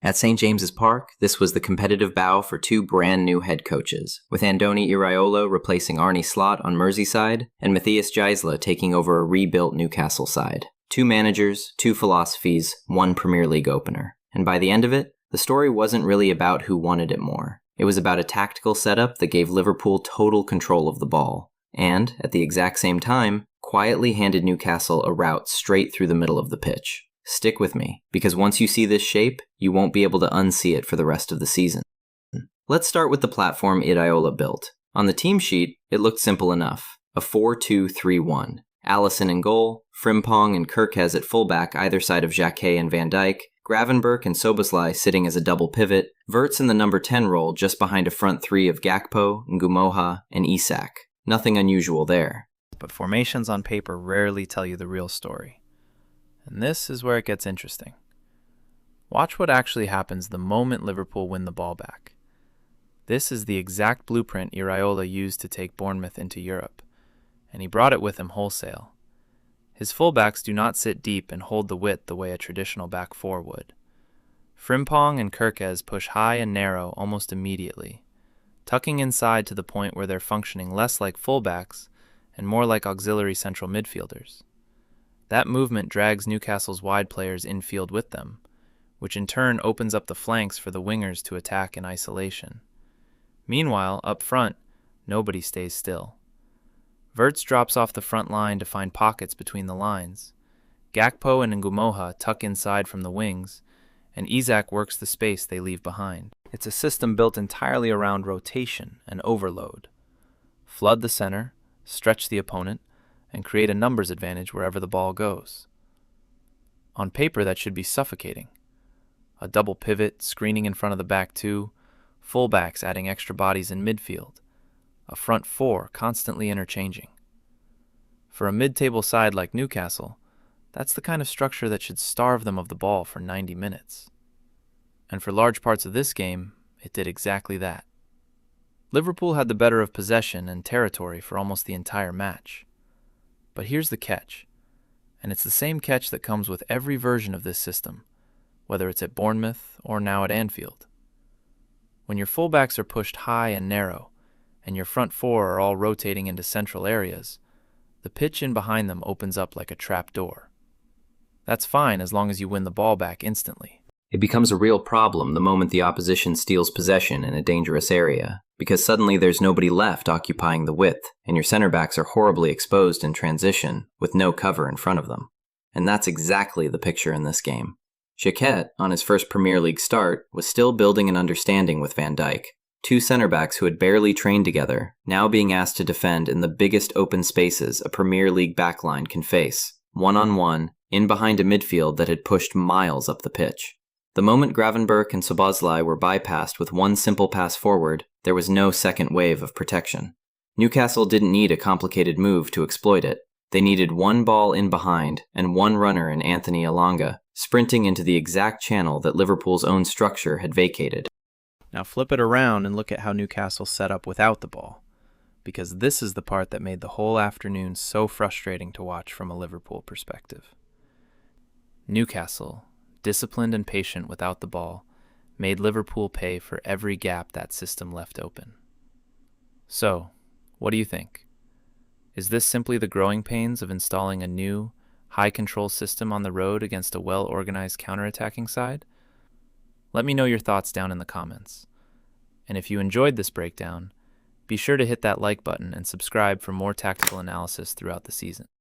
At St. James's Park, this was the competitive bow for two brand new head coaches, with Andoni Iraola replacing Arne Slot on Merseyside, and Matthias Gisela taking over a rebuilt Newcastle side. Two managers, two philosophies, one Premier League opener. And by the end of it, the story wasn't really about who wanted it more. It was about a tactical setup that gave Liverpool total control of the ball, and, at the exact same time, quietly handed Newcastle a route straight through the middle of the pitch. Stick with me, because once you see this shape, you won't be able to unsee it for the rest of the season. Let's start with the platform Iraola built. On the team sheet, it looked simple enough. A 4-2-3-1. Alisson in goal, Frimpong and Kirkez at fullback either side of Jacquet and Van Dijk, Gravenberch and Szoboszlai sitting as a double pivot, Wirtz in the number 10 role just behind a front three of Gakpo, Ngumoha, and Isak. Nothing unusual there. But formations on paper rarely tell you the real story. And this is where it gets interesting. Watch what actually happens the moment Liverpool win the ball back. This is the exact blueprint Iraola used to take Bournemouth into Europe, and he brought it with him wholesale. His fullbacks do not sit deep and hold the width the way a traditional back four would. Frimpong and Kirkez push high and narrow almost immediately, tucking inside to the point where they're functioning less like fullbacks and more like auxiliary central midfielders. That movement drags Newcastle's wide players infield with them, which in turn opens up the flanks for the wingers to attack in isolation. Meanwhile, up front, nobody stays still. Wirtz drops off the front line to find pockets between the lines. Gakpo and Ngumoha tuck inside from the wings, and Isak works the space they leave behind. It's a system built entirely around rotation and overload. Flood the center, stretch the opponent, and create a numbers advantage wherever the ball goes. On paper, that should be suffocating. A double pivot, screening in front of the back two, fullbacks adding extra bodies in midfield, a front four constantly interchanging. For a mid-table side like Newcastle, that's the kind of structure that should starve them of the ball for 90 minutes. And for large parts of this game, it did exactly that. Liverpool had the better of possession and territory for almost the entire match. But here's the catch, and it's the same catch that comes with every version of this system, whether it's at Bournemouth or now at Anfield. When your fullbacks are pushed high and narrow, and your front four are all rotating into central areas, the pitch in behind them opens up like a trap door. That's fine as long as you win the ball back instantly. It becomes a real problem the moment the opposition steals possession in a dangerous area, because suddenly there's nobody left occupying the width, and your center backs are horribly exposed in transition, with no cover in front of them. And that's exactly the picture in this game. Jacquet, on his first Premier League start, was still building an understanding with Van Dijk, two center backs who had barely trained together, now being asked to defend in the biggest open spaces a Premier League backline can face, one-on-one, in behind a midfield that had pushed miles up the pitch. The moment Gravenberch and Szoboszlai were bypassed with one simple pass forward, there was no second wave of protection. Newcastle didn't need a complicated move to exploit it. They needed one ball in behind and one runner in Anthony Elanga, sprinting into the exact channel that Liverpool's own structure had vacated. Now flip it around and look at how Newcastle set up without the ball, because this is the part that made the whole afternoon so frustrating to watch from a Liverpool perspective. Newcastle, disciplined and patient without the ball, made Liverpool pay for every gap that system left open. So, what do you think? Is this simply the growing pains of installing a new, high-control system on the road against a well-organized counterattacking side? Let me know your thoughts down in the comments. And if you enjoyed this breakdown, be sure to hit that like button and subscribe for more tactical analysis throughout the season.